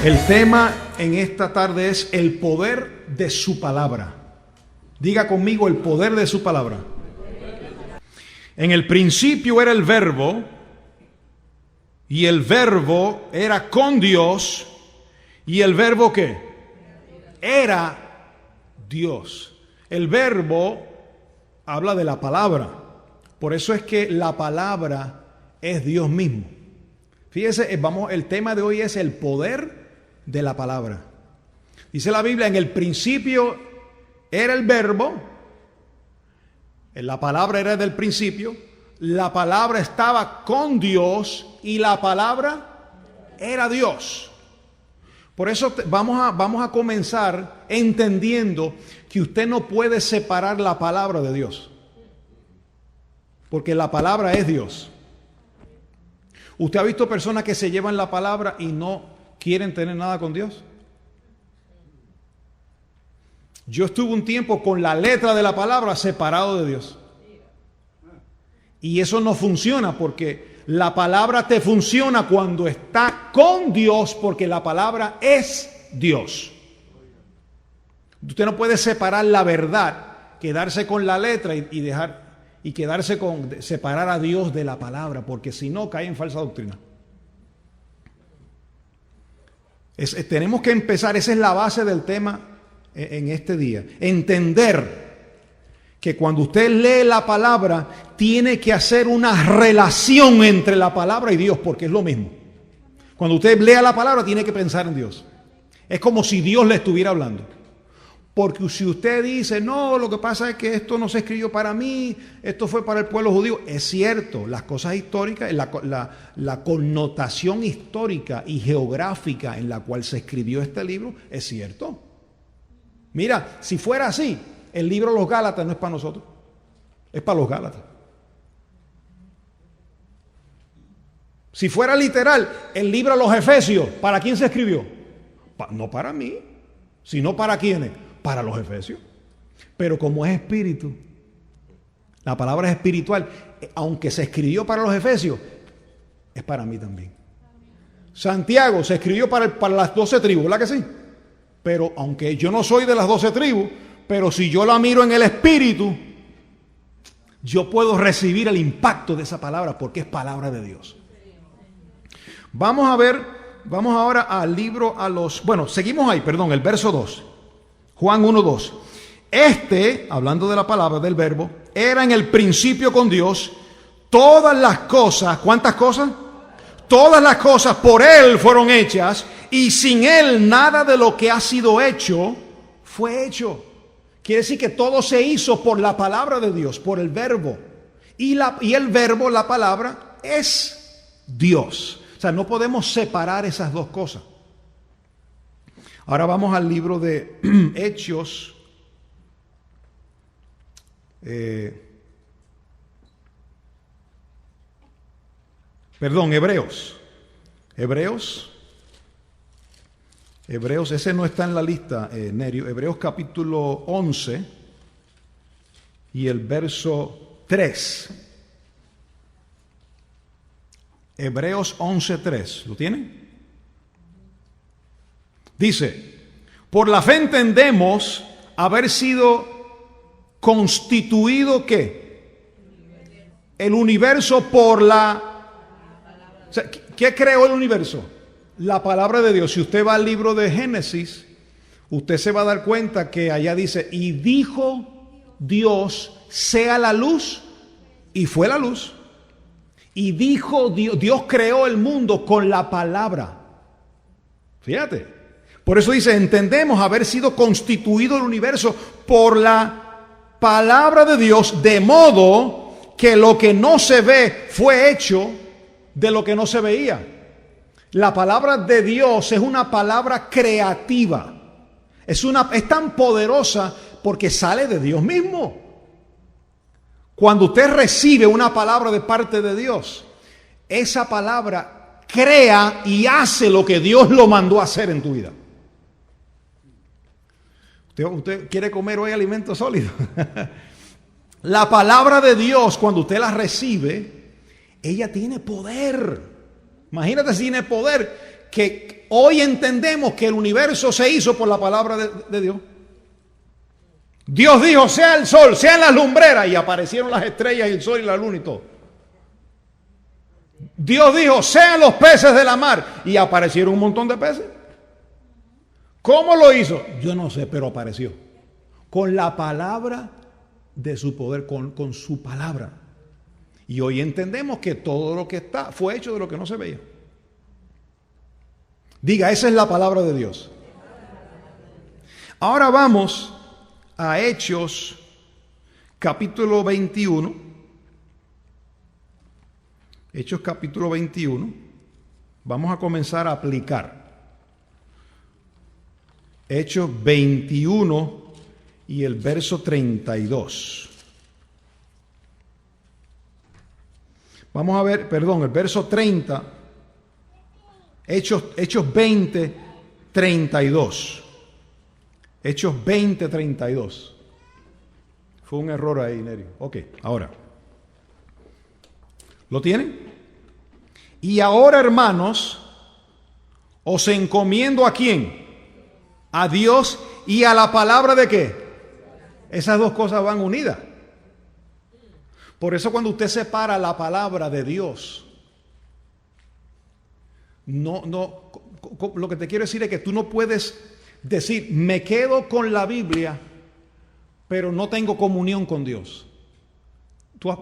El tema en esta tarde es el poder de su palabra. Diga conmigo, el poder de su palabra. En el principio era el verbo, y el verbo era con Dios, y el verbo ¿qué? Era Dios. El verbo habla de la palabra. Por eso es que la palabra es Dios mismo. Fíjese, el tema de hoy es el poder de la palabra. Dice la Biblia, en el principio era el verbo, la palabra era del principio, la palabra estaba con Dios y la palabra era Dios. Por eso vamos a comenzar entendiendo que usted no puede separar la palabra de Dios, porque la palabra es Dios. ¿Usted ha visto personas que se llevan la palabra y no quieren tener nada con Dios? Yo estuve un tiempo con la letra de la palabra separado de Dios. Y eso no funciona, porque la palabra te funciona cuando está con Dios, porque la palabra es Dios. Usted no puede separar la verdad, quedarse con la letra y quedarse con separar a Dios de la palabra, porque si no cae en falsa doctrina. Tenemos que empezar, esa es la base del tema en este día. Entender que cuando usted lee la palabra, tiene que hacer una relación entre la palabra y Dios, porque es lo mismo. Cuando usted lea la palabra, tiene que pensar en Dios. Es como si Dios le estuviera hablando. Porque si usted dice, no, lo que pasa es que esto no se escribió para mí, esto fue para el pueblo judío. Es cierto, las cosas históricas, la connotación histórica y geográfica en la cual se escribió este libro, es cierto. Mira, si fuera así, el libro de los Gálatas no es para nosotros, es para los Gálatas. Si fuera literal, el libro de los Efesios, ¿para quién se escribió? No para mí, sino para quiénes. Para los Efesios. Pero como es espíritu, la palabra es espiritual, aunque se escribió para los Efesios, es para mí también. Santiago se escribió para las 12 tribus, ¿verdad que sí? Pero aunque yo no soy de las 12 tribus, pero si yo la miro en el espíritu, yo puedo recibir el impacto de esa palabra, porque es palabra de Dios. Vamos ahora al libro, seguimos ahí, el verso 2. Juan 1:2. Hablando de la palabra, del verbo, era en el principio con Dios. Todas las cosas, ¿cuántas cosas? Todas las cosas por Él fueron hechas, y sin Él nada de lo que ha sido hecho fue hecho. Quiere decir que todo se hizo por la palabra de Dios, por el verbo. Y el verbo, la palabra, es Dios. O sea, no podemos separar esas dos cosas. Ahora vamos al libro de Hechos. Hebreos. Hebreos, ese no está en la lista, Nerio. Hebreos capítulo 11 y el verso 3. Hebreos 11:3. ¿Lo tienen? Dice, por la fe entendemos haber sido constituido, ¿qué? El universo por la... O sea, ¿qué creó el universo? La palabra de Dios. Si usted va al libro de Génesis, usted se va a dar cuenta que allá dice, y dijo Dios, sea la luz, y fue la luz. Y dijo Dios creó el mundo con la palabra. Fíjate. Por eso dice, entendemos haber sido constituido el universo por la palabra de Dios, de modo que lo que no se ve fue hecho de lo que no se veía. La palabra de Dios es una palabra creativa. Es tan poderosa porque sale de Dios mismo. Cuando usted recibe una palabra de parte de Dios, esa palabra crea y hace lo que Dios lo mandó a hacer en tu vida. ¿Usted quiere comer hoy alimento sólido? La palabra de Dios, cuando usted la recibe, ella tiene poder. Imagínate si tiene poder, que hoy entendemos que el universo se hizo por la palabra de Dios. Dios dijo, sea el sol, sean las lumbreras, y aparecieron las estrellas y el sol y la luna y todo. Dios dijo, sean los peces de la mar, y aparecieron un montón de peces. ¿Cómo lo hizo? Yo no sé, pero apareció. Con la palabra de su poder, con su palabra. Y hoy entendemos que todo lo que está fue hecho de lo que no se veía. Diga, esa es la palabra de Dios. Ahora vamos a Hechos capítulo 21. Hechos capítulo 21. Vamos a comenzar a aplicar. Hechos 21 y el verso 32. Vamos a ver, perdón, el verso 30. Hechos 20, 32. Hechos 20, 32. Fue un error ahí, Nerio. Ok, ahora. ¿Lo tienen? Y ahora, hermanos, os encomiendo ¿a quién? A Dios y a la palabra ¿de qué? Esas dos cosas van unidas. Por eso cuando usted separa la palabra de Dios, lo que te quiero decir es que tú no puedes decir, me quedo con la Biblia, pero no tengo comunión con Dios.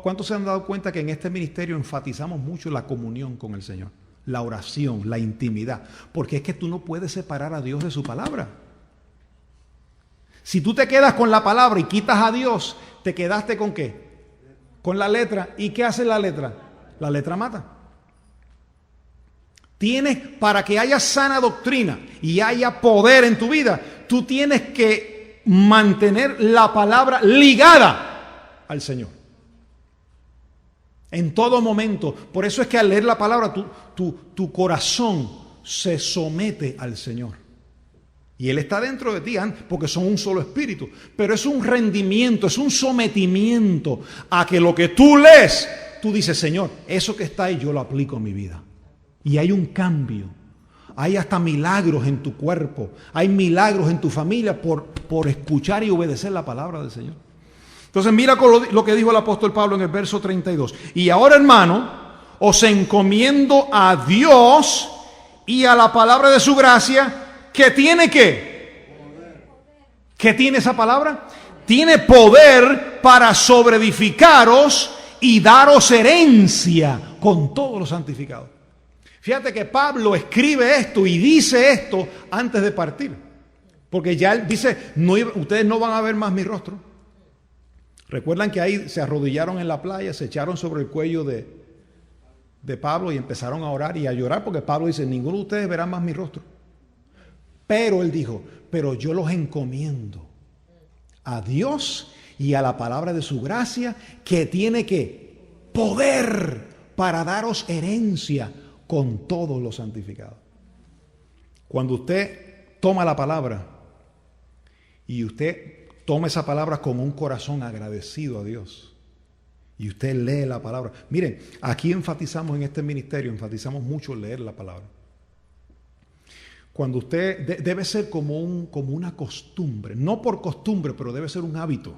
¿Cuántos se han dado cuenta que en este ministerio enfatizamos mucho la comunión con el Señor? La oración, la intimidad. Porque es que tú no puedes separar a Dios de su palabra. Si tú te quedas con la palabra y quitas a Dios, ¿te quedaste con qué? Con la letra. ¿Y qué hace la letra? La letra mata. Para que haya sana doctrina y haya poder en tu vida, tú tienes que mantener la palabra ligada al Señor. En todo momento. Por eso es que al leer la palabra, tu corazón se somete al Señor. Y Él está dentro de ti, porque son un solo espíritu. Pero es un rendimiento, es un sometimiento a que lo que tú lees, tú dices, Señor, eso que está ahí yo lo aplico a mi vida. Y hay un cambio. Hay hasta milagros en tu cuerpo. Hay milagros en tu familia por escuchar y obedecer la palabra del Señor. Entonces mira lo que dijo el apóstol Pablo en el verso 32. Y ahora, hermano, os encomiendo a Dios y a la palabra de su gracia, que tiene ¿qué? ¿Qué tiene esa palabra? Tiene poder para sobreedificaros y daros herencia con todos los santificados. Fíjate que Pablo escribe esto y dice esto antes de partir. Porque ya él dice, ustedes no van a ver más mi rostro. Recuerdan que ahí se arrodillaron en la playa, se echaron sobre el cuello de Pablo y empezaron a orar y a llorar porque Pablo dice, ninguno de ustedes verá más mi rostro. Pero él dijo, pero yo los encomiendo a Dios y a la palabra de su gracia, que tiene que poder para daros herencia con todos los santificados. Cuando usted toma la palabra y usted toma esa palabra con un corazón agradecido a Dios y usted lee la palabra. Miren, aquí enfatizamos en este ministerio, enfatizamos mucho leer la palabra. Cuando usted debe ser como una costumbre, no por costumbre, pero debe ser un hábito,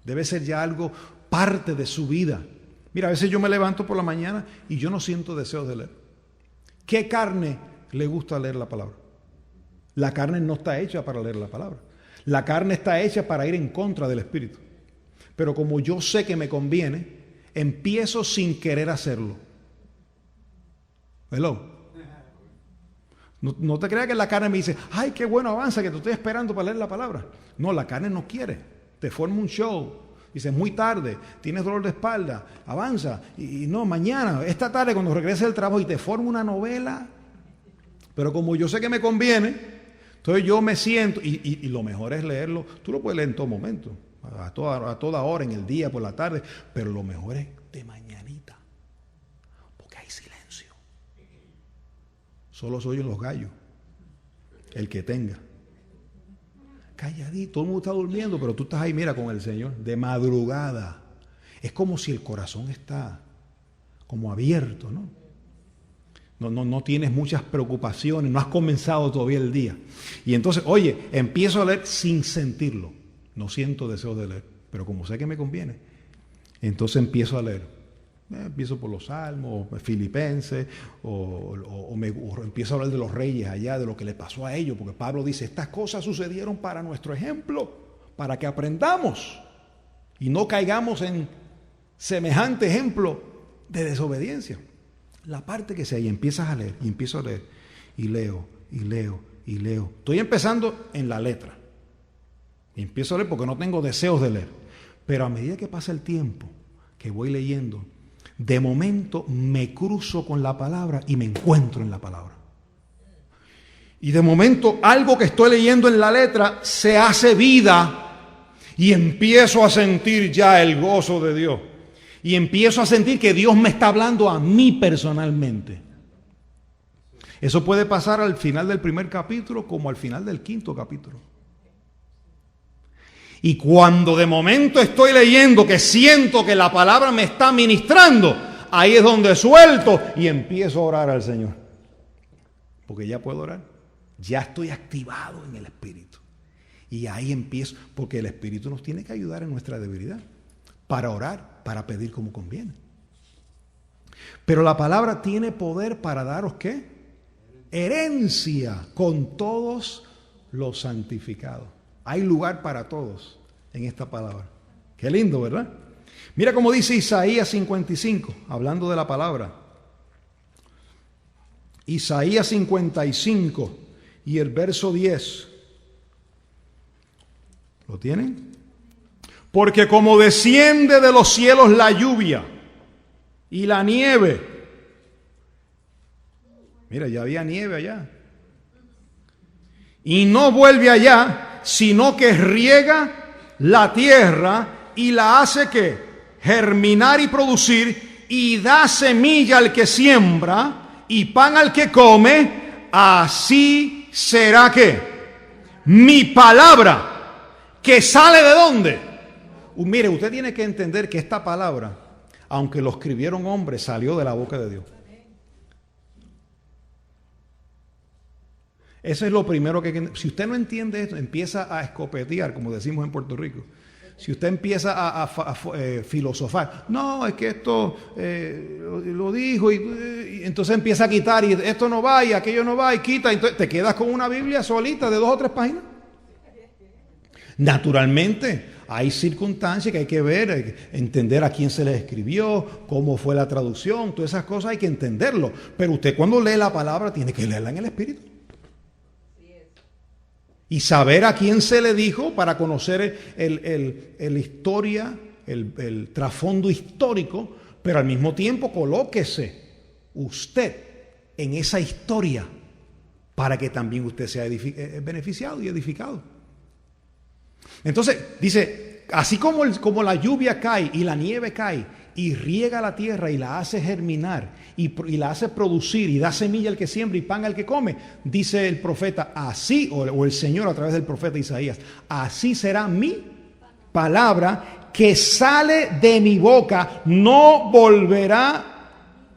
debe ser ya algo parte de su vida. Mira, a veces yo me levanto por la mañana y yo no siento deseos de leer. ¿Qué carne le gusta leer la palabra? La carne no está hecha para leer la palabra. La carne está hecha para ir en contra del espíritu. Pero como yo sé que me conviene, empiezo sin querer hacerlo. Hello. No te creas que la carne me dice, ay, qué bueno, avanza, que te estoy esperando para leer la palabra. No, la carne no quiere. Te forma un show. Dice, muy tarde, tienes dolor de espalda, avanza. Y no, mañana, esta tarde cuando regrese del trabajo, y te forma una novela. Pero como yo sé que me conviene, entonces yo me siento, y lo mejor es leerlo. Tú lo puedes leer en todo momento, a toda hora, en el día, por la tarde. Pero lo mejor es de mañanita, porque hay silencio. Solo se oyen los gallos, el que tenga. Calladito, todo el mundo está durmiendo, pero tú estás ahí, mira, con el Señor, de madrugada. Es como si el corazón está como abierto, ¿no? No tienes muchas preocupaciones, no has comenzado todavía el día. Y entonces, oye, empiezo a leer sin sentirlo. No siento deseo de leer, pero como sé que me conviene, entonces empiezo a leer. Empiezo por los Salmos, o Filipenses, o empiezo a hablar de los reyes allá, de lo que le pasó a ellos, porque Pablo dice, estas cosas sucedieron para nuestro ejemplo, para que aprendamos y no caigamos en semejante ejemplo de desobediencia. La parte que sea, y empiezas a leer, y empiezo a leer, y leo, y leo, y leo. Estoy empezando en la letra. Y empiezo a leer porque no tengo deseos de leer. Pero a medida que pasa el tiempo, que voy leyendo, de momento me cruzo con la palabra y me encuentro en la palabra. Y de momento algo que estoy leyendo en la letra se hace vida y empiezo a sentir ya el gozo de Dios. Y empiezo a sentir que Dios me está hablando a mí personalmente. Eso puede pasar al final del primer capítulo como al final del quinto capítulo. Y cuando de momento estoy leyendo que siento que la palabra me está ministrando, ahí es donde suelto y empiezo a orar al Señor. Porque ya puedo orar. Ya estoy activado en el Espíritu. Y ahí empiezo, porque el Espíritu nos tiene que ayudar en nuestra debilidad. Para orar, para pedir como conviene. Pero la palabra tiene poder para daros ¿qué? Herencia con todos los santificados. Hay lugar para todos en esta palabra. Qué lindo, ¿verdad? Mira cómo dice Isaías 55, hablando de la palabra. Isaías 55 y el verso 10. ¿Lo tienen? Porque como desciende de los cielos la lluvia y la nieve. Mira, ya había nieve allá. Y no vuelve allá, sino que riega la tierra y la hace ¿qué? Germinar y producir, y da semilla al que siembra y pan al que come, así será ¿qué? Mi palabra que sale ¿de dónde? Mire, usted tiene que entender que esta palabra, aunque lo escribieron hombres, salió de la boca de Dios. Eso es lo primero que... Si usted no entiende esto, empieza a escopetear, como decimos en Puerto Rico. Si usted empieza a filosofar, no, es que esto lo dijo, y entonces empieza a quitar, y esto no va, y aquello no va, y quita, y entonces te quedas con una Biblia solita de 2 o 3 páginas. Naturalmente, hay circunstancias que hay que ver, entender a quién se le escribió, cómo fue la traducción, todas esas cosas hay que entenderlo. Pero usted cuando lee la palabra tiene que leerla en el Espíritu. Y saber a quién se le dijo para conocer el historia, el trasfondo histórico, pero al mismo tiempo colóquese usted en esa historia para que también usted sea beneficiado y edificado. Entonces, dice, así como la lluvia cae y la nieve cae y riega la tierra y la hace germinar y la hace producir y da semilla al que siembra y pan al que come, dice el profeta, así, o el Señor a través del profeta Isaías, así será mi palabra que sale de mi boca, no volverá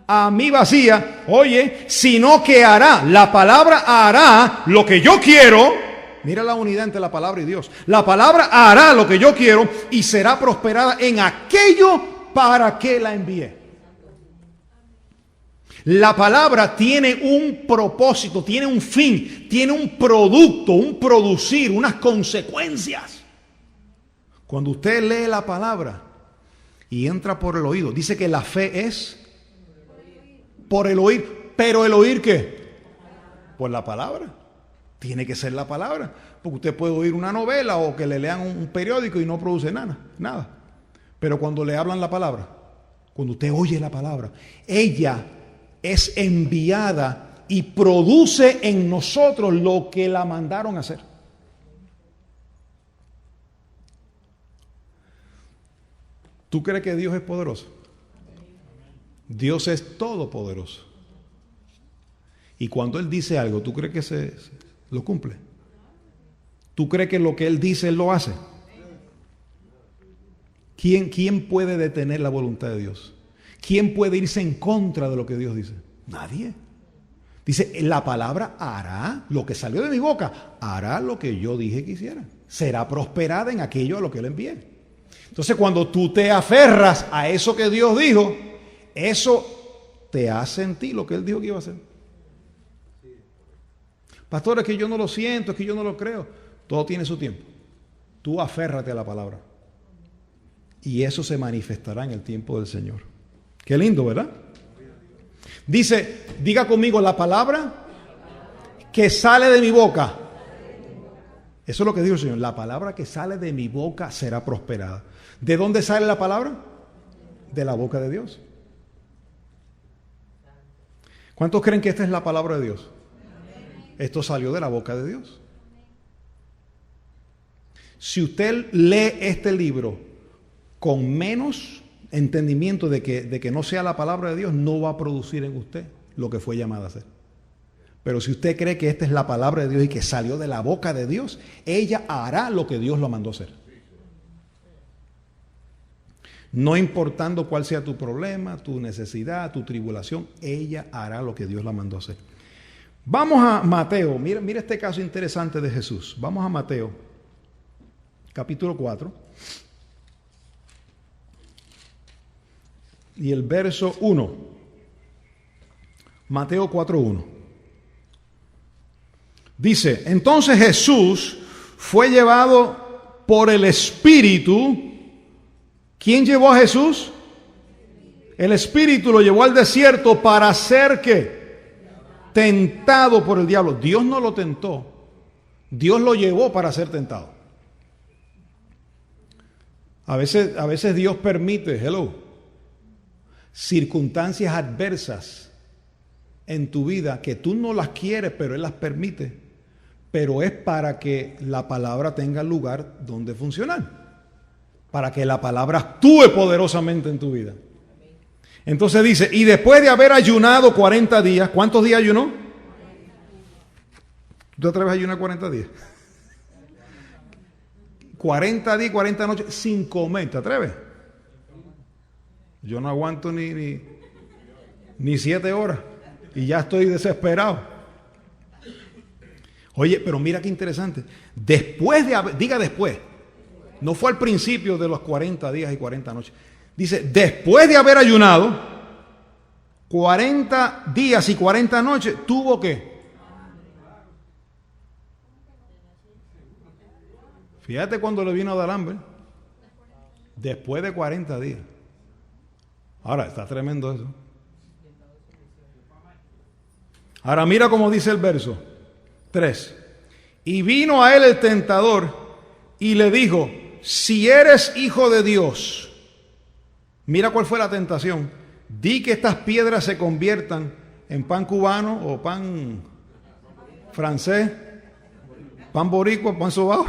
a mí vacía, oye, sino que hará, la palabra hará lo que yo quiero. Mira la unidad entre la palabra y Dios. La palabra hará lo que yo quiero y será prosperada en aquello para que la envié. La palabra tiene un propósito, tiene un fin, tiene un producto, un producir, unas consecuencias. Cuando usted lee la palabra y entra por el oído, dice que la fe es por el oír. ¿Pero el oír qué? Por la palabra. Tiene que ser la palabra, porque usted puede oír una novela o que le lean un periódico y no produce nada. Pero cuando le hablan la palabra, cuando usted oye la palabra, ella es enviada y produce en nosotros lo que la mandaron a hacer. ¿Tú crees que Dios es poderoso? Dios es todopoderoso. Y cuando Él dice algo, ¿tú crees que lo cumple? ¿Tú crees que lo que Él dice, Él lo hace? ¿Quién puede detener la voluntad de Dios? ¿Quién puede irse en contra de lo que Dios dice? Nadie. Dice, la palabra hará lo que salió de mi boca, hará lo que yo dije que hiciera. Será prosperada en aquello a lo que le envié. Entonces, cuando tú te aferras a eso que Dios dijo, eso te hace en ti lo que Él dijo que iba a hacer. Pastor, es que yo no lo siento, es que yo no lo creo. Todo tiene su tiempo. Tú aférrate a la palabra. Y eso se manifestará en el tiempo del Señor. Qué lindo, ¿verdad? Dice, diga conmigo, la palabra que sale de mi boca. Eso es lo que dijo el Señor. La palabra que sale de mi boca será prosperada. ¿De dónde sale la palabra? De la boca de Dios. ¿Cuántos creen que esta es la palabra de Dios? Esto salió de la boca de Dios. Si usted lee este libro con menos entendimiento de que no sea la palabra de Dios, no va a producir en usted lo que fue llamada a hacer. Pero si usted cree que esta es la palabra de Dios y que salió de la boca de Dios, ella hará lo que Dios lo mandó a hacer. No importando cuál sea tu problema, tu necesidad, tu tribulación, ella hará lo que Dios la mandó a hacer. Vamos a Mateo, mira este caso interesante de Jesús. Vamos a Mateo, capítulo 4. Y el verso 1. Mateo 4:1. Dice, entonces Jesús fue llevado por el Espíritu. ¿Quién llevó a Jesús? El Espíritu lo llevó al desierto para ser ¿qué? Tentado por el diablo. Dios no lo tentó. Dios lo llevó para ser tentado. A veces Dios permite, circunstancias adversas en tu vida que tú no las quieres, pero Él las permite. Pero es para que la palabra tenga lugar donde funcionar. Para que la palabra actúe poderosamente en tu vida. Entonces dice, y después de haber ayunado 40 días, ¿cuántos días ayunó? ¿Tú te atreves a ayunar 40 días? 40 días, 40 noches sin comer, ¿te atreves? Yo no aguanto ni 7 horas y ya estoy desesperado. Oye, pero mira qué interesante. Después de haber, diga después, no fue al principio de los 40 días y 40 noches. Dice, después de haber ayunado 40 días y 40 noches, ¿tuvo qué? Fíjate cuando le vino a dar hambre. Después de 40 días. Ahora, está tremendo eso. Ahora mira cómo dice el verso 3. Y vino a él el tentador y le dijo, si eres hijo de Dios, mira cuál fue la tentación. Di que estas piedras se conviertan en pan cubano o pan francés, pan boricua, pan sobao.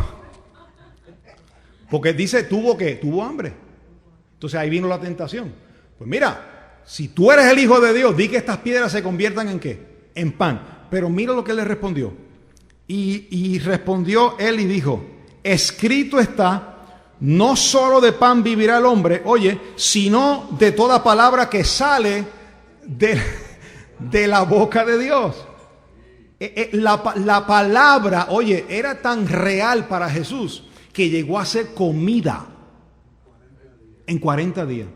Porque dice, tuvo hambre. Entonces ahí vino la tentación. Pues mira, si tú eres el hijo de Dios, di que estas piedras se conviertan en ¿qué? En pan. Pero mira lo que él le respondió. Y respondió él y dijo, escrito está, no solo de pan vivirá el hombre, oye, sino de toda palabra que sale de la boca de Dios. La palabra, oye, era tan real para Jesús que llegó a ser comida en 40 días.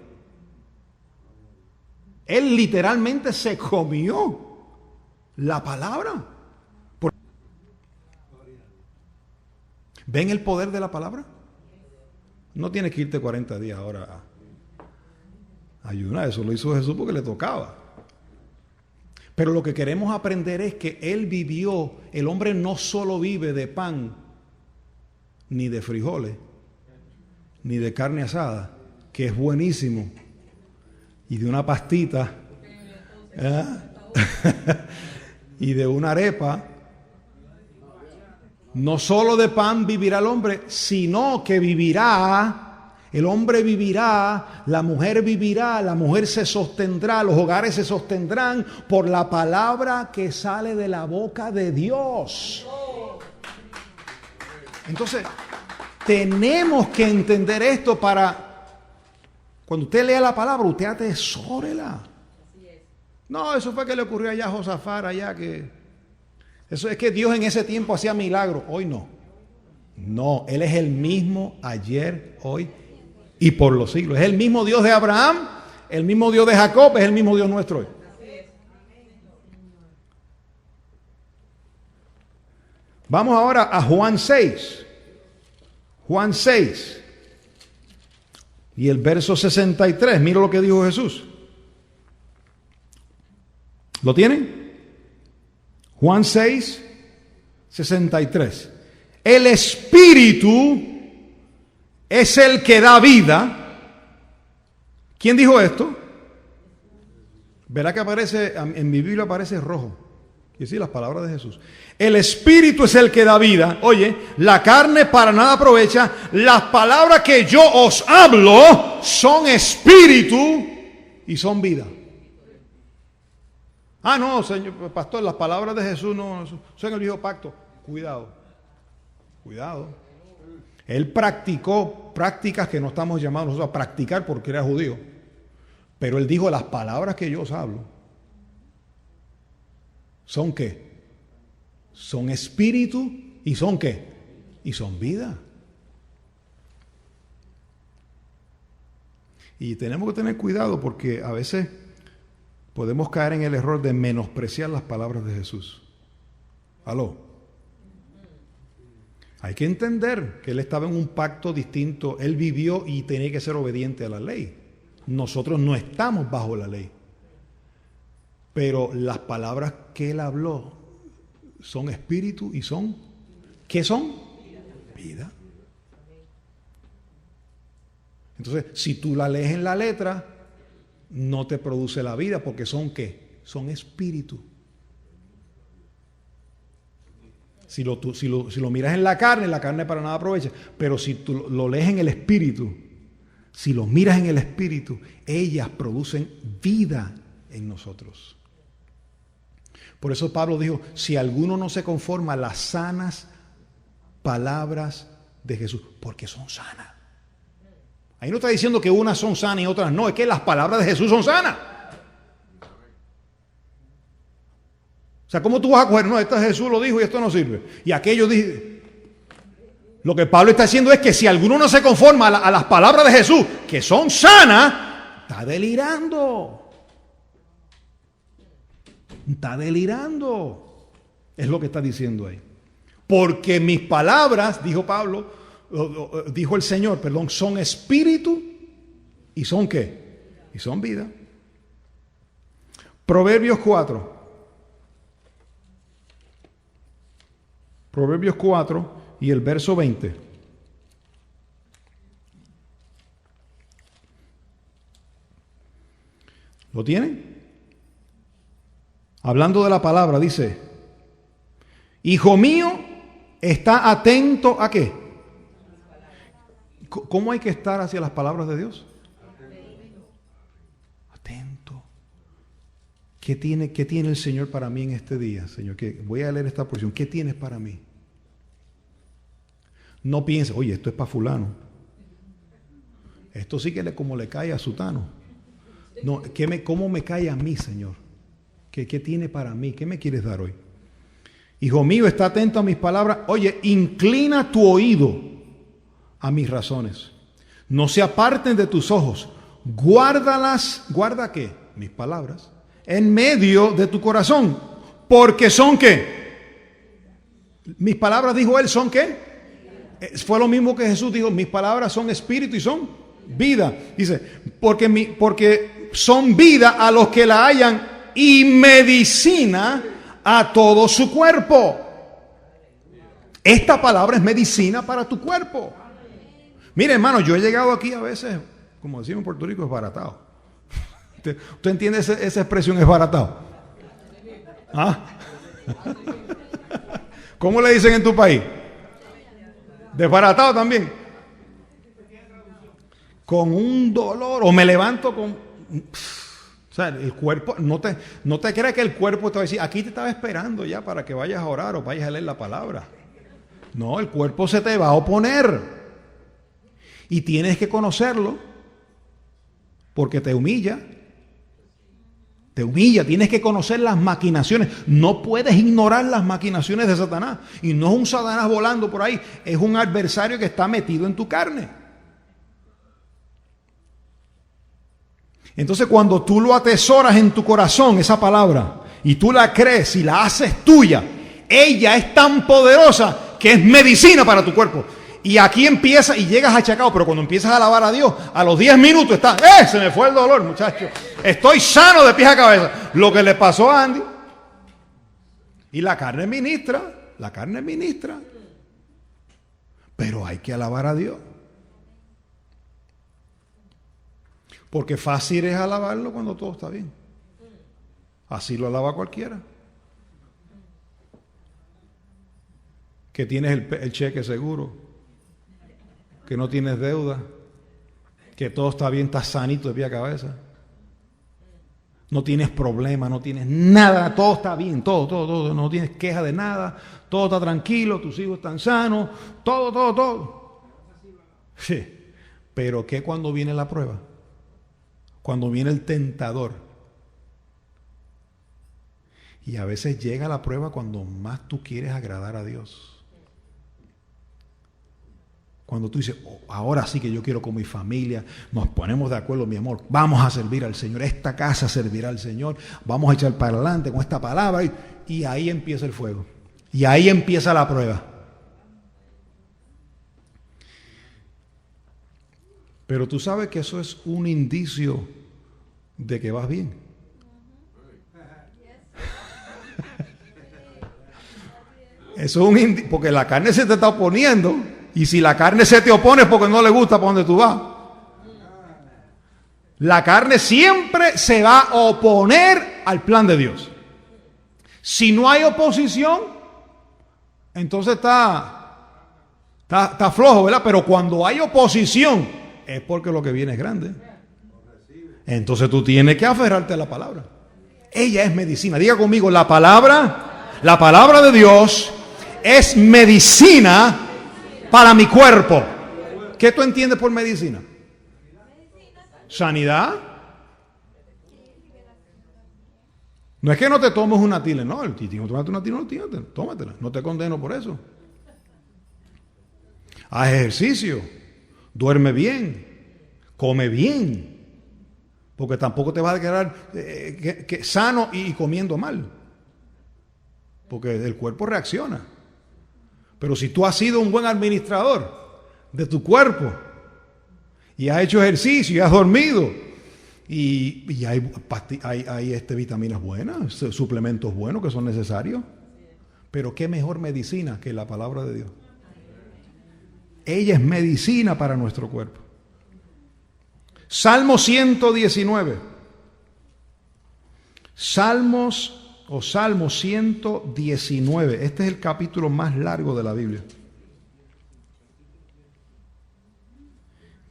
Él literalmente se comió la palabra. ¿Ven el poder de la palabra? No tienes que irte 40 días ahora a ayunar. Eso lo hizo Jesús porque le tocaba. Pero lo que queremos aprender es que Él vivió. El hombre no solo vive de pan, ni de frijoles, ni de carne asada, que es buenísimo, y de una pastita, y de una arepa. No solo de pan vivirá el hombre, sino que vivirá, el hombre vivirá, la mujer se sostendrá, los hogares se sostendrán por la palabra que sale de la boca de Dios. Entonces, tenemos que entender esto para, cuando usted lea la palabra, usted atesórela. No, eso fue que le ocurrió allá a Josafat, allá que... Eso es que Dios en ese tiempo hacía milagros. Hoy no. No, Él es el mismo ayer, hoy y por los siglos. Es el mismo Dios de Abraham, el mismo Dios de Jacob, es el mismo Dios nuestro hoy. Vamos ahora a Juan 6. Juan 6. Y el verso 63. Mira lo que dijo Jesús. ¿Lo tienen? Juan 6, 63. El Espíritu es el que da vida. ¿Quién dijo esto? Verá que aparece, en mi Biblia aparece rojo. Y sí, las palabras de Jesús. El Espíritu es el que da vida. Oye, la carne para nada aprovecha. Las palabras que yo os hablo son espíritu y son vida. Ah, no, señor pastor, las palabras de Jesús no son el viejo pacto. Cuidado, cuidado. Él practicó prácticas que no estamos llamados nosotros a practicar porque era judío. Pero él dijo, las palabras que yo os hablo, ¿son qué? Son espíritu y son qué? Y son vida. Y tenemos que tener cuidado porque a veces podemos caer en el error de menospreciar las palabras de Jesús. ¿Aló? Hay que entender que Él estaba en un pacto distinto. Él vivió y tenía que ser obediente a la ley. Nosotros no estamos bajo la ley. Pero las palabras que Él habló son espíritu y son, ¿qué son? Vida. Entonces, si tú la lees en la letra, no te produce la vida, porque son ¿qué? Son espíritu. Si lo miras en la carne para nada aprovecha. Pero si tú lo lees en el espíritu, si lo miras en el espíritu, ellas producen vida en nosotros. Por eso Pablo dijo, si alguno no se conforma a las sanas palabras de Jesús, porque son sanas. Ahí no está diciendo que unas son sanas y otras no, es que las palabras de Jesús son sanas. O sea, ¿cómo tú vas a coger? No, esto Jesús lo dijo y esto no sirve. Y aquello dice... Lo que Pablo está diciendo es que si alguno no se conforma a las palabras de Jesús, que son sanas, está delirando. Está delirando. Es lo que está diciendo ahí. Porque mis palabras, dijo Pablo, dijo el Señor, perdón, son espíritu y son ¿qué? Y son vida. Proverbios 4. Proverbios 4 y el verso 20. ¿Lo tienen? Hablando de la palabra, dice, hijo mío, está atento ¿a qué? ¿Cómo hay que estar hacia las palabras de Dios? Atento. ¿Qué tiene el Señor para mí en este día, Señor? Voy a leer esta porción. ¿Qué tienes para mí? No pienses, oye, esto es para fulano. Esto sí que como le cae a sutano. No, ¿cómo me cae a mí, Señor? ¿Qué tiene para mí? ¿Qué me quieres dar hoy? Hijo mío, está atento a mis palabras. Oye, inclina tu oído a mis razones. No se aparten de tus ojos. Guárdalas. ¿Guarda qué? Mis palabras. En medio de tu corazón. Porque son ¿qué? Mis palabras, dijo él, ¿son qué? Fue lo mismo que Jesús dijo. Mis palabras son espíritu y son vida. Dice, porque son vida a los que la hallan y medicina a todo su cuerpo. Esta palabra es medicina para tu cuerpo. Mire, hermano, yo he llegado aquí a veces, como decimos en Puerto Rico, esbaratado. ¿Usted entiende esa expresión, esbaratado? ¿Ah? ¿Cómo le dicen en tu país? Desbaratado también. Con un dolor, o me levanto con... O sea, el cuerpo, no te creas que el cuerpo te va a decir, aquí te estaba esperando ya para que vayas a orar o vayas a leer la palabra. No, el cuerpo se te va a oponer. Y tienes que conocerlo, porque te humilla. Te humilla, tienes que conocer las maquinaciones. No puedes ignorar las maquinaciones de Satanás. Y no es un Satanás volando por ahí, es un adversario que está metido en tu carne. Entonces, cuando tú lo atesoras en tu corazón, esa palabra, y tú la crees y la haces tuya, ella es tan poderosa que es medicina para tu cuerpo. Y aquí empieza y llegas achacado, pero cuando empiezas a alabar a Dios, a los 10 minutos está, se me fue el dolor, muchacho. Estoy sano de pies a cabeza. Lo que le pasó a Andy. Y la carne ministra. Pero hay que alabar a Dios. Porque fácil es alabarlo cuando todo está bien. Así lo alaba cualquiera. Que tienes el cheque seguro, que no tienes deuda, que todo está bien, estás sanito de pie a cabeza. No tienes problemas, no tienes nada, todo está bien, todo, no tienes queja de nada, todo está tranquilo, tus hijos están sanos, todo. Sí, pero ¿qué cuando viene la prueba? Cuando viene el tentador. Y a veces llega la prueba cuando más tú quieres agradar a Dios. Cuando tú dices, ahora sí que yo quiero con mi familia, nos ponemos de acuerdo, mi amor, vamos a servir al Señor, esta casa servirá al Señor, vamos a echar para adelante con esta palabra, y ahí empieza el fuego, y ahí empieza la prueba. Pero tú sabes que eso es un indicio de que vas bien. Eso es un indicio, porque la carne se te está oponiendo. Y si la carne se te opone es porque no le gusta para donde tú vas. La carne siempre se va a oponer al plan de Dios. Si no hay oposición, entonces está flojo, ¿verdad? Pero cuando hay oposición, es porque lo que viene es grande. Entonces tú tienes que aferrarte a la palabra. Ella es medicina. Diga conmigo, la palabra de Dios es medicina para mi cuerpo. ¿Qué tú entiendes por medicina? Sanidad. No es que no te tomes una tila, no, el tienes que tomarte una tila, no, tómatela, no te condeno por eso. Haz ejercicio, duerme bien, come bien, porque tampoco te vas a quedar sano y comiendo mal, porque el cuerpo reacciona. Pero si tú has sido un buen administrador de tu cuerpo y has hecho ejercicio y has dormido y hay vitaminas buenas, suplementos buenos que son necesarios, pero qué mejor medicina que la palabra de Dios. Ella es medicina para nuestro cuerpo. Salmo 119. Salmo 119. Este es el capítulo más largo de la Biblia.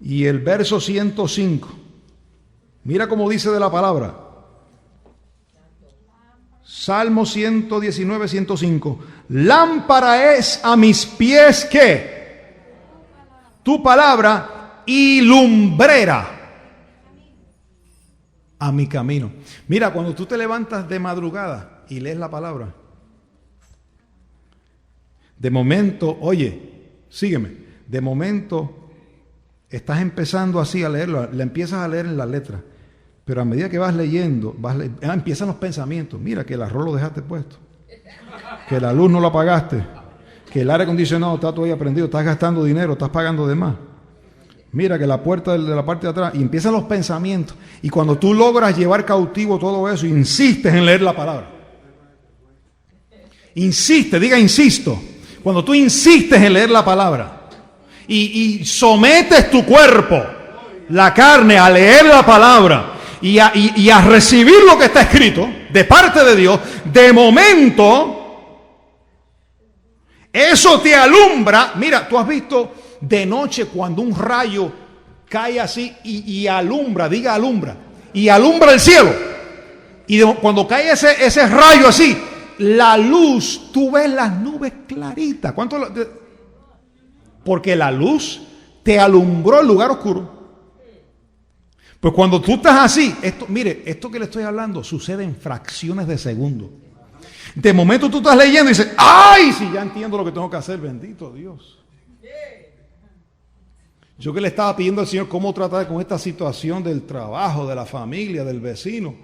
Y el verso 105. Mira cómo dice de la palabra. Salmo 119, 105. Lámpara es a mis pies, ¿qué? Tu palabra, y lumbrera a mi camino. Mira, cuando tú te levantas de madrugada y lees la palabra, de momento, oye, sígueme, de momento estás empezando así a leerlo, la empiezas a leer en la letra, pero a medida que vas leyendo, empiezan los pensamientos. Mira que el arroz lo dejaste puesto, que la luz no la apagaste, que el aire acondicionado está todavía prendido, estás gastando dinero, estás pagando de más. Mira que la puerta de la parte de atrás, y empiezan los pensamientos. Y cuando tú logras llevar cautivo todo eso, insistes en leer la palabra. Insiste, diga insisto. Cuando tú insistes en leer la palabra y sometes tu cuerpo, la carne, a leer la palabra y a recibir lo que está escrito de parte de Dios, de momento, eso te alumbra. Mira, tú has visto de noche cuando un rayo cae así y alumbra, diga alumbra, y alumbra el cielo. Y cuando cae ese rayo así, la luz, tú ves las nubes claritas. Porque la luz te alumbró el lugar oscuro. Pues cuando tú estás así, mire, esto que le estoy hablando sucede en fracciones de segundo. De momento tú estás leyendo y dices, ¡ay! Si ya entiendo lo que tengo que hacer, bendito Dios. Yo que le estaba pidiendo al Señor cómo tratar con esta situación del trabajo, de la familia, del vecino.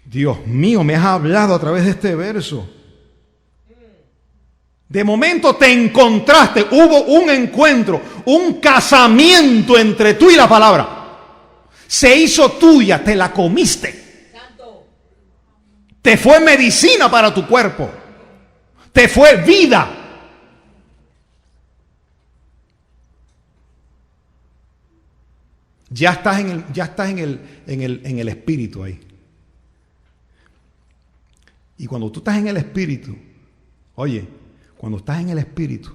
Dios mío, me has hablado a través de este verso. De momento te encontraste, hubo un encuentro, un casamiento entre tú y la palabra. Se hizo tuya, te la comiste. Te fue medicina para tu cuerpo. Te fue vida. Ya estás en el espíritu ahí. Y cuando tú estás en el espíritu, oye, cuando estás en el espíritu,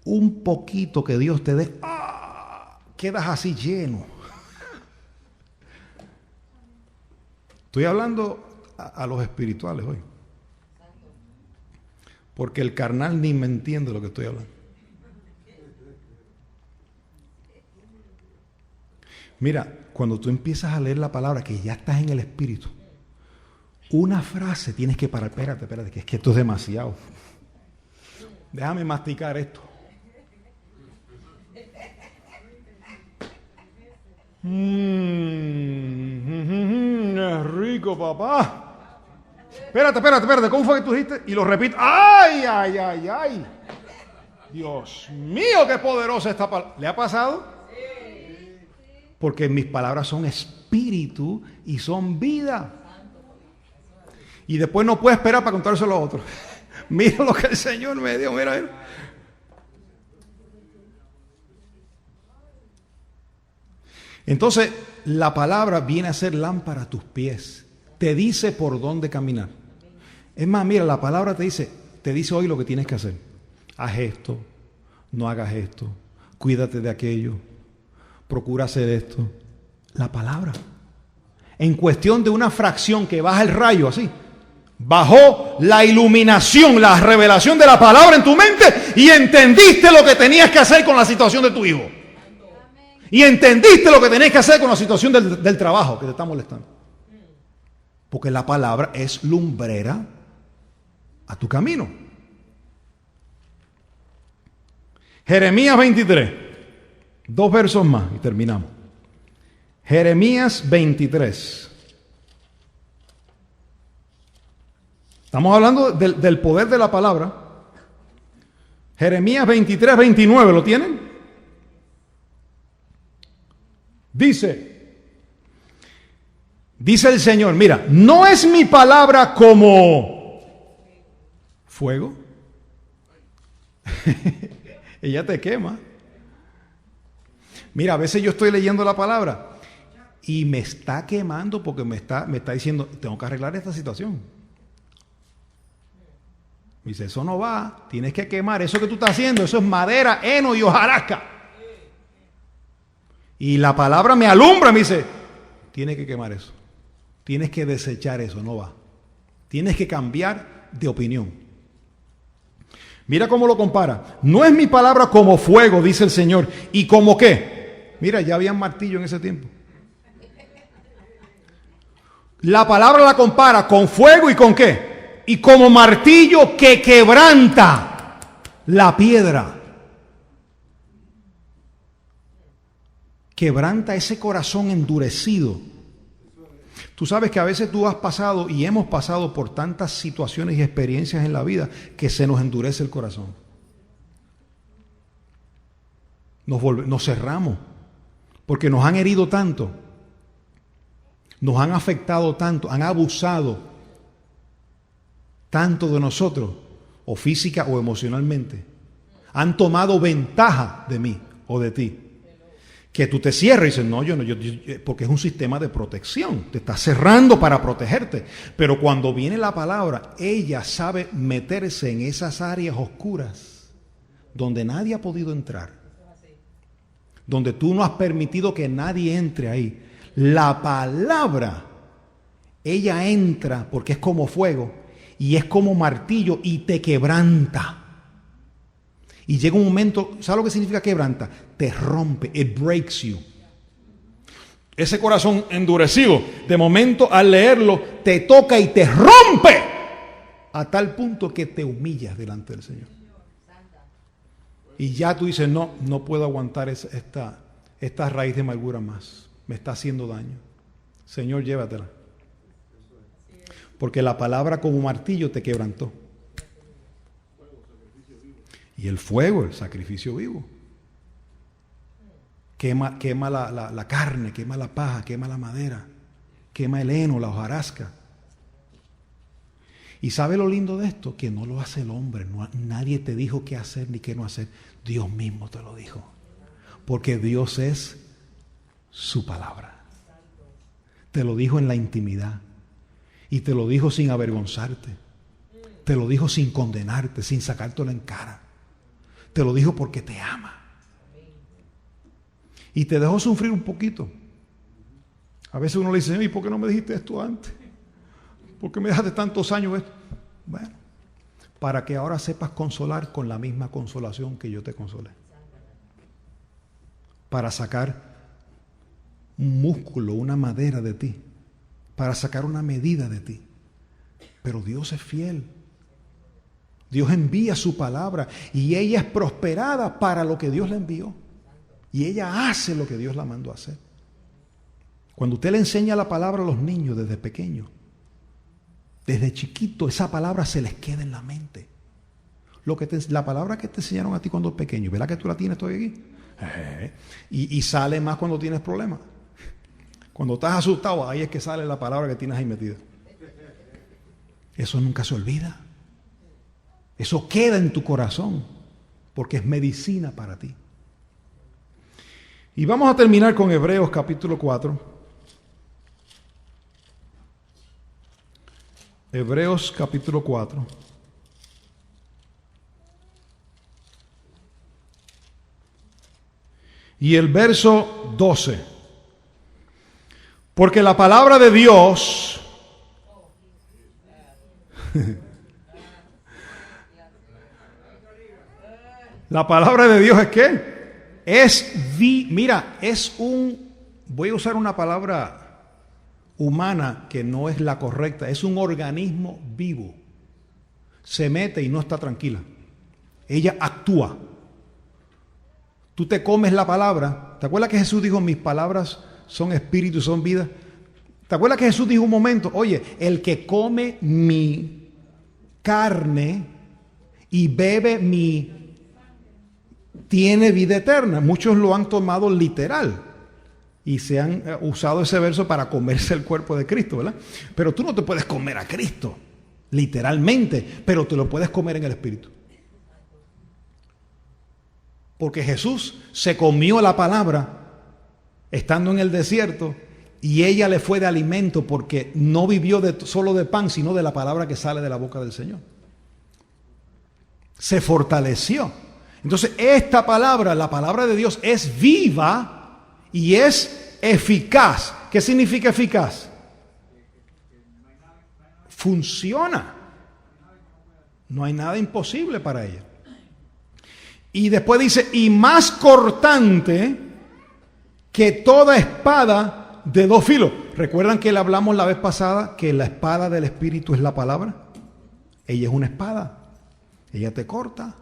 un poquito que Dios te dé, quedas así lleno. Estoy hablando a los espirituales hoy. Porque el carnal ni me entiende lo que estoy hablando. Mira, cuando tú empiezas a leer la palabra, que ya estás en el espíritu, una frase tienes que parar. Espérate, que es que esto es demasiado. Déjame masticar esto. Es rico, papá. Espérate. ¿Cómo fue que tú dijiste? Y lo repito. ¡Ay! Dios mío, qué poderosa esta palabra. ¿Le ha pasado? Porque mis palabras son espíritu y son vida. Y después no puedo esperar para contárselo a otros. Mira lo que el Señor me dio, mira. Entonces, la palabra viene a ser lámpara a tus pies. Te dice por dónde caminar. Es más, mira, la palabra te dice hoy lo que tienes que hacer. Haz esto, no hagas esto, cuídate de aquello, procura hacer esto. La palabra. En cuestión de una fracción que baja el rayo así. Bajó la iluminación, la revelación de la palabra en tu mente y entendiste lo que tenías que hacer con la situación de tu hijo. Y entendiste lo que tenías que hacer con la situación del trabajo que te está molestando. Porque la palabra es lumbrera a tu camino. Jeremías 23. 2 versos más y terminamos. Jeremías 23. Estamos hablando del poder de la palabra. Jeremías 23, 29, ¿lo tienen? Dice el Señor, mira, no es mi palabra como fuego. Ella te quema. Mira, a veces yo estoy leyendo la palabra y me está quemando porque me está diciendo, tengo que arreglar esta situación. Me dice, eso no va, tienes que quemar, eso que tú estás haciendo, eso es madera, heno y hojarasca. Y la palabra me alumbra, me dice, tienes que quemar eso, tienes que desechar eso, no va. Tienes que cambiar de opinión. Mira cómo lo compara. No es mi palabra como fuego, dice el Señor, y como qué. Mira, ya había martillo en ese tiempo. La palabra la compara con fuego y con qué. Y como martillo que quebranta la piedra. Quebranta ese corazón endurecido. Tú sabes que a veces tú has pasado y hemos pasado por tantas situaciones y experiencias en la vida que se nos endurece el corazón. Nos cerramos porque nos han herido tanto, nos han afectado tanto, han abusado tanto de nosotros, o física o emocionalmente. Han tomado ventaja de mí o de ti. Que tú te cierras y dices, no, yo, porque es un sistema de protección. Te está cerrando para protegerte. Pero cuando viene la palabra, ella sabe meterse en esas áreas oscuras donde nadie ha podido entrar. Donde tú no has permitido que nadie entre ahí. La palabra, ella entra porque es como fuego. Y es como martillo y te quebranta. Y llega un momento, ¿sabes lo que significa quebranta? Te rompe, it breaks you. Ese corazón endurecido, de momento al leerlo, te toca y te rompe a tal punto que te humillas delante del Señor. Y ya tú dices, no puedo aguantar esta raíz de amargura más. Me está haciendo daño. Señor, llévatela. Porque la palabra como martillo te quebrantó. Y el fuego, el sacrificio vivo. Quema la carne, quema la paja, quema la madera, quema el heno, la hojarasca. ¿Y sabe lo lindo de esto? Que no lo hace el hombre. Nadie te dijo qué hacer ni qué no hacer. Dios mismo te lo dijo. Porque Dios es su palabra. Te lo dijo en la intimidad. Y te lo dijo sin avergonzarte. Te lo dijo sin condenarte, sin sacártelo en cara. Te lo dijo porque te ama. Y te dejó sufrir un poquito. A veces uno le dice, ¿y por qué no me dijiste esto antes? ¿Por qué me dejaste tantos años esto? Bueno, para que ahora sepas consolar con la misma consolación que yo te consolé. Para sacar un músculo, una madera de ti. Para sacar una medida de ti. Pero Dios es fiel. Dios envía su palabra y ella es prosperada para lo que Dios le envió. Y ella hace lo que Dios la mandó a hacer. Cuando usted le enseña la palabra a los niños desde pequeños, desde chiquito, esa palabra se les queda en la mente. La palabra que te enseñaron a ti cuando eres pequeño, ¿verdad que tú la tienes todavía aquí? Y sale más cuando tienes problemas. Cuando estás asustado, ahí es que sale la palabra que tienes ahí metida. Eso nunca se olvida. Eso queda en tu corazón, porque es medicina para ti. Y vamos a terminar con Hebreos capítulo 4. Hebreos capítulo 4. Y el verso 12. Porque la palabra de Dios la palabra de Dios es ¿qué? Voy a usar una palabra humana que no es la correcta, es un organismo vivo. Se mete y no está tranquila. Ella actúa. Tú te comes la palabra. ¿Te acuerdas que Jesús dijo, mis palabras son espíritu y son vida? ¿Te acuerdas que Jesús dijo un momento, oye, el que come mi carne y bebe tiene vida eterna? Muchos lo han tomado literal y se han usado ese verso para comerse el cuerpo de Cristo, ¿verdad? Pero tú no te puedes comer a Cristo literalmente, pero te lo puedes comer en el espíritu. Porque Jesús se comió la palabra estando en el desierto y ella le fue de alimento porque no vivió solo de pan, sino de la palabra que sale de la boca del Señor. Se fortaleció. Entonces esta palabra, la palabra de Dios, es viva y es eficaz. ¿Qué significa eficaz? Funciona. No hay nada imposible para ella. Y después dice, y más cortante que toda espada de dos filos. ¿Recuerdan que le hablamos la vez pasada que la espada del Espíritu es la palabra? Ella es una espada. Ella te corta.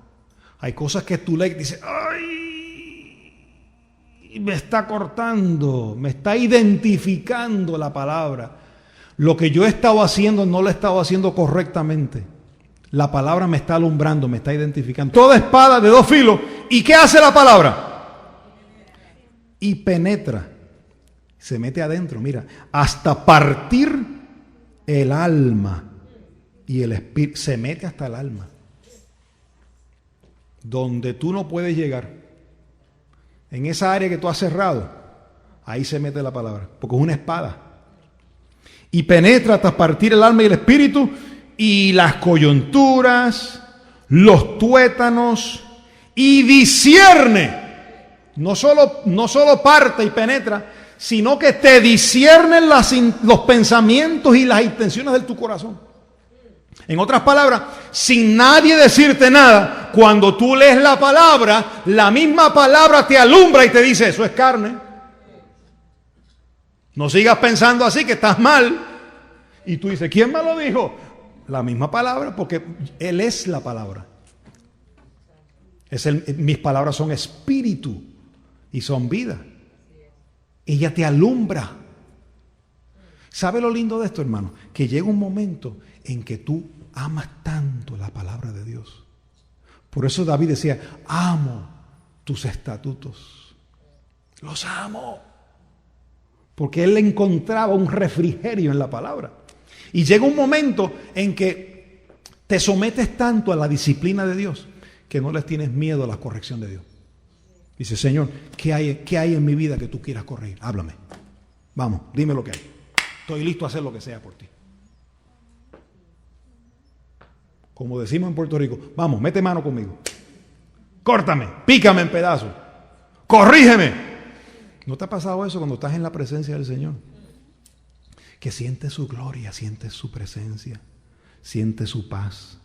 Hay cosas que tú lees y dices, ¡ay! Me está cortando, me está identificando la palabra. Lo que yo he estado haciendo no lo he estado haciendo correctamente. La palabra me está alumbrando, me está identificando. Toda espada de dos filos. ¿Y qué hace la palabra? Y penetra. Se mete adentro, mira, hasta partir el alma y el espíritu. Se mete hasta el alma. Donde tú no puedes llegar. En esa área que tú has cerrado, ahí se mete la palabra, porque es una espada. Y penetra hasta partir el alma y el espíritu, y las coyunturas, los tuétanos, y discierne. No solo parte y penetra, sino que te disciernen los pensamientos y las intenciones de tu corazón. En otras palabras, sin nadie decirte nada, cuando tú lees la palabra, la misma palabra te alumbra y te dice, eso es carne. No sigas pensando así, que estás mal. Y tú dices, ¿quién me lo dijo? La misma palabra, porque Él es la palabra. Mis palabras son espíritu y son vida. Ella te alumbra. ¿Sabe lo lindo de esto, hermano? Que llega un momento en que tú amas tanto la palabra de Dios. Por eso David decía, amo tus estatutos. Los amo. Porque él encontraba un refrigerio en la palabra. Y llega un momento en que te sometes tanto a la disciplina de Dios que no les tienes miedo a la corrección de Dios. Dice, Señor, ¿qué hay en mi vida que tú quieras corregir? Háblame. Vamos, dime lo que hay. Estoy listo a hacer lo que sea por ti. Como decimos en Puerto Rico, vamos, mete mano conmigo. Córtame, pícame en pedazos. Corrígeme. ¿No te ha pasado eso cuando estás en la presencia del Señor? Que sientes su gloria, sientes su presencia, sientes su paz.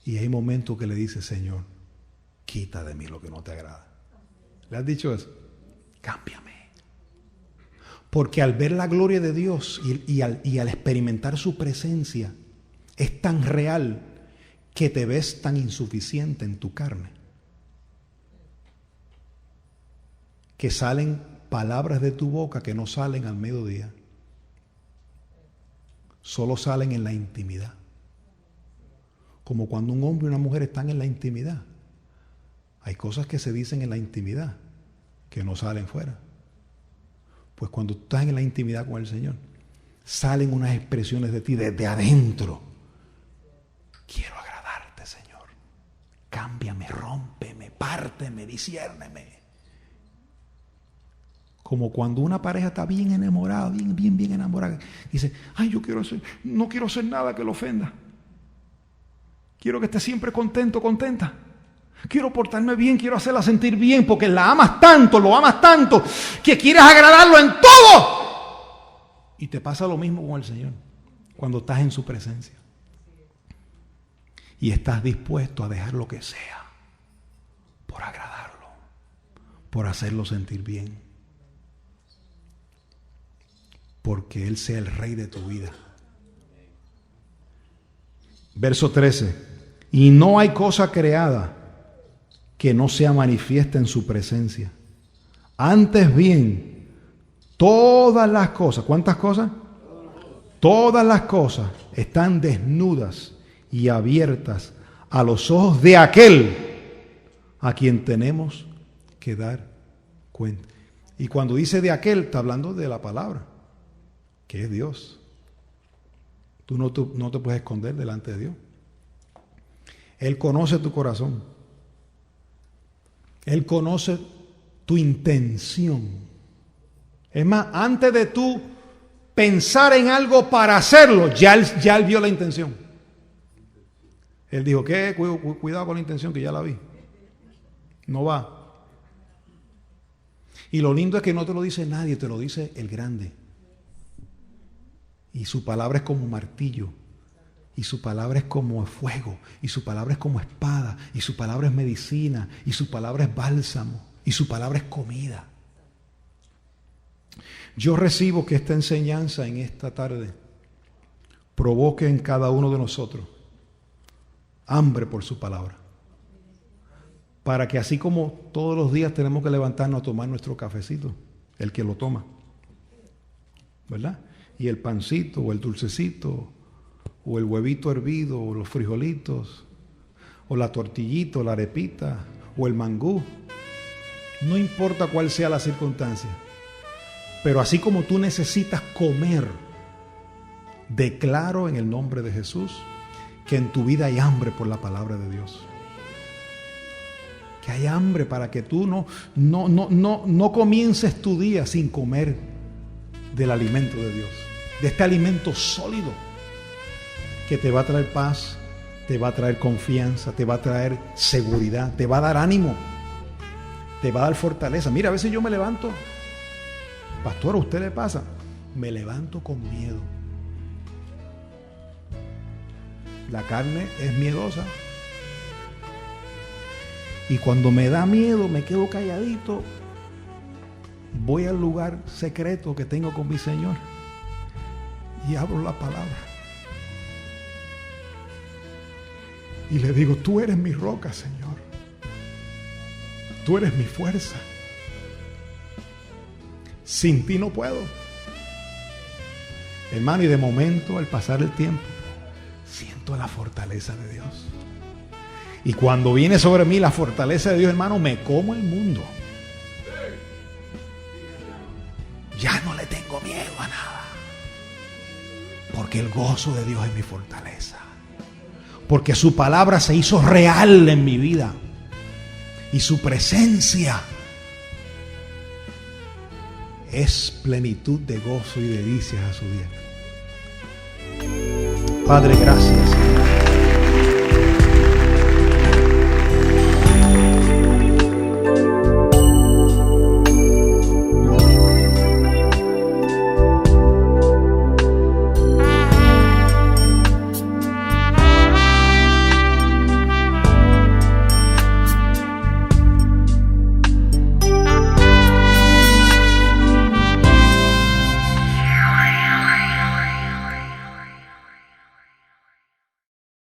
Y hay momentos que le dices, Señor, quita de mí lo que no te agrada. ¿Le has dicho eso? Cámbiame. Porque al ver la gloria de Dios y al experimentar su presencia, es tan real que te ves tan insuficiente en tu carne. Que salen palabras de tu boca que no salen al mediodía. Solo salen en la intimidad. Como cuando un hombre y una mujer están en la intimidad. Hay cosas que se dicen en la intimidad que no salen fuera. Pues cuando estás en la intimidad con el Señor, salen unas expresiones de ti desde adentro. Quiero agradarte, Señor. Cámbiame, rómpeme, párteme, disciérneme. Como cuando una pareja está bien enamorada, bien enamorada. Dice, ay, no quiero hacer nada que lo ofenda. Quiero que esté siempre contento, contenta. Quiero portarme bien, quiero hacerla sentir bien, porque la amas tanto, lo amas tanto, que quieres agradarlo en todo. Y te pasa lo mismo con el Señor, cuando estás en su presencia. Y estás dispuesto a dejar lo que sea, por agradarlo, por hacerlo sentir bien. Porque Él sea el Rey de tu vida. Verso 13. Y no hay cosa creada que no sea manifiesta en su presencia. Antes bien, todas las cosas, ¿cuántas cosas? Todas las cosas están desnudas y abiertas a los ojos de aquel a quien tenemos que dar cuenta. Y cuando dice de aquel, está hablando de la palabra, que es Dios. Tú no te puedes esconder delante de Dios. Él conoce tu corazón. Él conoce tu intención. Es más, antes de tú pensar en algo para hacerlo, ya él vio la intención. Él dijo, ¿qué? Cuidado con la intención, que ya la vi. No va. Y lo lindo es que no te lo dice nadie, te lo dice el grande. Y su palabra es como martillo. Y su palabra es como fuego. Y su palabra es como espada. Y su palabra es medicina. Y su palabra es bálsamo. Y su palabra es comida. Yo recibo que esta enseñanza en esta tarde provoque en cada uno de nosotros hambre por su palabra. Para que así como todos los días tenemos que levantarnos a tomar nuestro cafecito, el que lo toma, ¿verdad? Y el pancito o el dulcecito o el huevito hervido o los frijolitos o la tortillita o la arepita o el mangú, no importa cuál sea la circunstancia, pero así como tú necesitas comer, declaro en el nombre de Jesús que en tu vida hay hambre por la palabra de Dios. Que hay hambre para que tú no comiences tu día sin comer del alimento de Dios, de este alimento sólido que te va a traer paz, te va a traer confianza, te va a traer seguridad, te va a dar ánimo, te va a dar fortaleza. Mira, a veces yo me levanto, pastor, ¿a usted le pasa? Me levanto con miedo. La carne es miedosa. Y cuando me da miedo, me quedo calladito. voy al lugar secreto que tengo con mi Señor y abro la palabra y le digo: tú eres mi roca, Señor, tú eres mi fuerza, sin ti no puedo. Hermano, y de momento, al pasar el tiempo, siento la fortaleza de Dios. Y cuando viene sobre mí la fortaleza de Dios, hermano, me como el mundo. Ya no le tengo miedo a nada, porque el gozo de Dios es mi fortaleza, porque su palabra se hizo real en mi vida y su presencia es plenitud de gozo y delicias a su diestra. Padre, gracias.